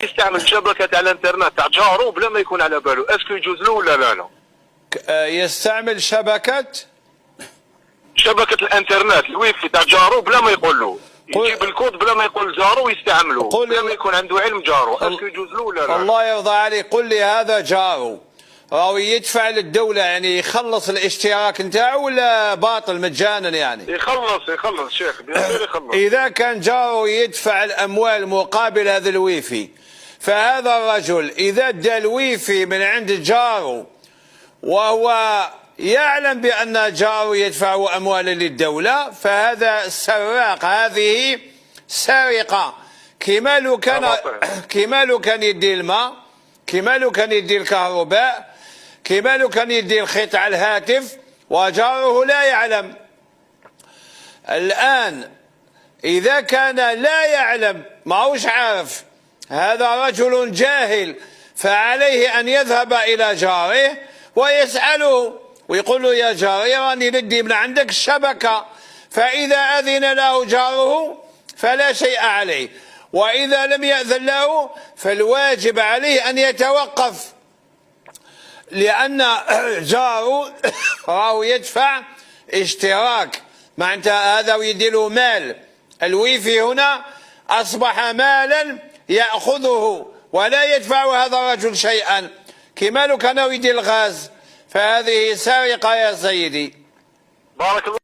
يستعمل شبكه تاع الانترنت تاع جارو بلا ما يكون على باله، اسكو يجوز له ولا لا؟ يستعمل شبكه الانترنت الويفي تاع جارو بلا ما يقول له، يجيب الكود بلا ما يقول جارو ويستعمله بلا ما يكون عنده علم جارو، اسكو يجوز له ولا لا؟ الله يرضى عليك قل لي هذا جارو راهو يدفع للدولة، يعني يخلص الاشتراك نتاعو ولا باطل مجانا يعني؟ يخلص شيخ، يخلص. إذا كان جارو يدفع الأموال مقابل هذا الويفي، فهذا الرجل إذا ادى الويفي من عند جارو وهو يعلم بأن جارو يدفع أموالا للدولة، فهذا سراق، هذه سرقة. كما لو كان يدي الماء، كما لو كان يدي الكهرباء، كما لو كان يدي الخيط على الهاتف وجاره لا يعلم. الآن إذا كان لا يعلم، ماهوش عارف، هذا رجل جاهل، فعليه أن يذهب إلى جاره ويسأله ويقول له يا جاري راني ندي من عندك الشبكة، فإذا أذن له جاره فلا شيء عليه، وإذا لم يأذن له فالواجب عليه أن يتوقف، لأن جاره راهو يدفع اشتراك معناتها هذا ويديله مال. الويفي هنا أصبح مالا يأخذه ولا يدفع هذا الرجل شيئا، كما لو كان يدير الغاز، فهذه سرقة يا سيدي. بارك الله.